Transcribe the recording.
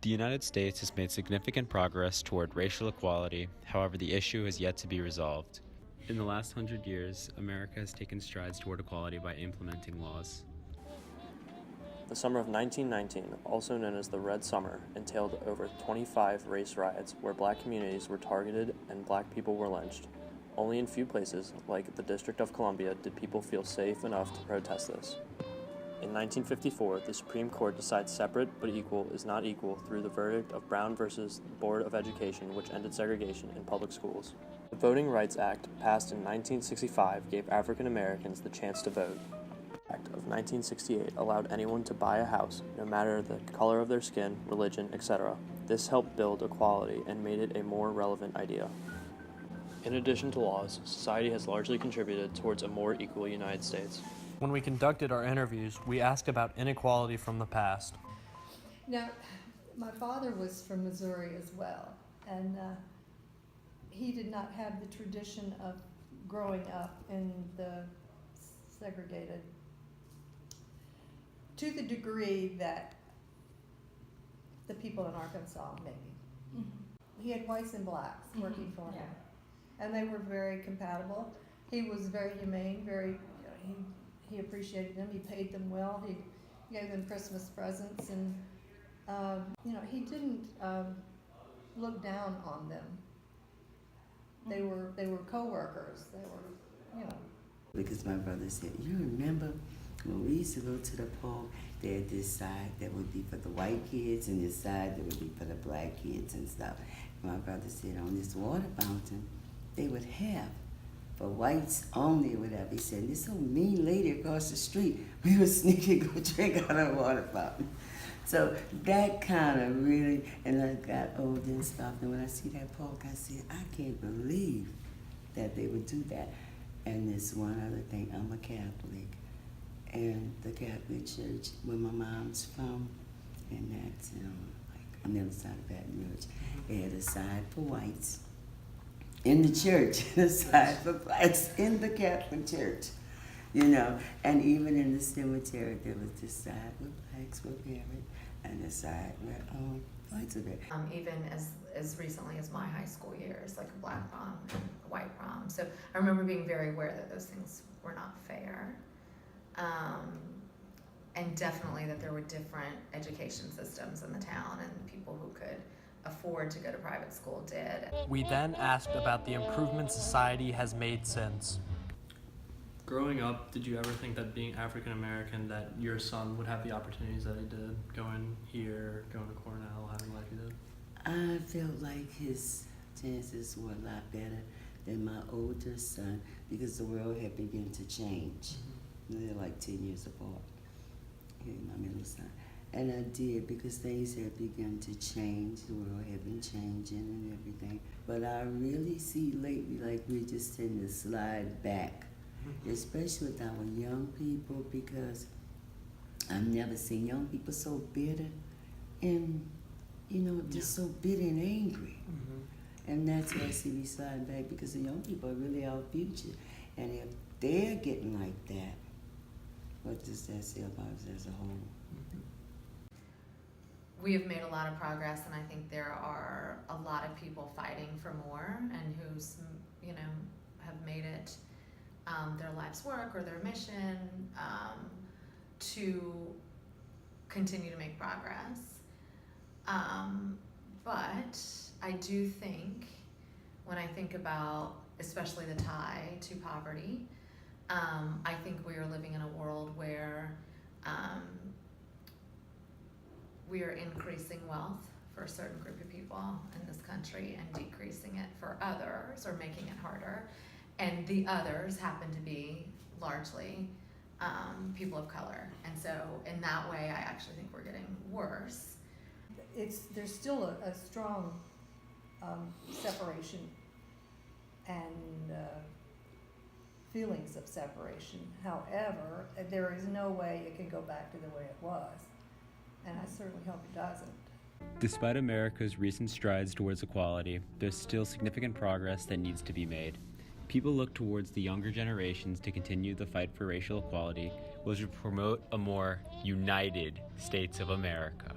The United States has made significant progress toward racial equality, however, the issue has yet to be resolved. In the last 100 years, America has taken strides toward equality by implementing laws. The summer of 1919, also known as the Red Summer, entailed over 25 race riots where black communities were targeted and black people were lynched. Only in few places, like the District of Columbia, did people feel safe enough to protest this. In 1954, the Supreme Court decided separate but equal is not equal through the verdict of Brown versus the Board of Education, which ended segregation in public schools. The Voting Rights Act, passed in 1965, gave African Americans the chance to vote. The Act of 1968 allowed anyone to buy a house, no matter the color of their skin, religion, etc. This helped build equality and made it a more relevant idea. In addition to laws, society has largely contributed towards a more equal United States. When we conducted our interviews, we asked about inequality from the past. Now, my father was from Missouri as well, and he did not have the tradition of growing up in the segregated, to the degree that the people in Arkansas maybe. Mm-hmm. He had whites and blacks working for him, and they were very compatible. He was very humane, he appreciated them. He paid them well. He gave them Christmas presents, and he didn't look down on them. They were co-workers. They were, Because my brother said, you remember when we used to go to the park, they had this side that would be for the white kids and this side that would be for the black kids and stuff. And my brother said on this water fountain, they would have for whites only or whatever. He said, this old mean lady across the street, we would sneak and go drink out of the water fountain. So that kind of really, and I got older and stuff, and when I see that park, I said, I can't believe that they would do that. And this one other thing, I'm a Catholic, and the Catholic Church where my mom's from, and that's like on the other side of Baton Rouge, they had a side for whites in the church, and a side for blacks in the Catholic Church, and even in the cemetery there was this side where blacks were buried and the side where whites were buried. Even as recently as my high school years, like a black prom and a white prom. So I remember being very aware that those things were not fair. And definitely that there were different education systems in the town, and people who could afford to go to private school did. We then asked about the improvements society has made since. Growing up, did you ever think that being African American, that your son would have the opportunities that he did, going here, going to Cornell, having life he did? I felt like his chances were a lot better than my older son because the world had begun to change. They're like 10 years apart, my middle son. And I did because things had begun to change. The world had been changing and everything. But I really see lately like we're just tending to slide back, especially with our young people, because I've never seen young people so bitter and, just so bitter and angry. And that's why I see we slide back, because the young people are really our future. And if they're getting like that, what does that say about us as a whole? We have made a lot of progress, and I think there are a lot of people fighting for more, and who's, have made it their life's work or their mission to continue to make progress. But I do think, when I think about especially the tie to poverty, I think we are living in a world where we are increasing wealth for a certain group of people in this country and decreasing it for others, or making it harder. And the others happen to be largely people of color. And so in that way, I actually think we're getting worse. There's still a strong separation and feelings of separation. However, there is no way it can go back to the way it was. And I certainly hope it doesn't. Despite America's recent strides towards equality, there's still significant progress that needs to be made. People look towards the younger generations to continue the fight for racial equality, which would promote a more united States of America.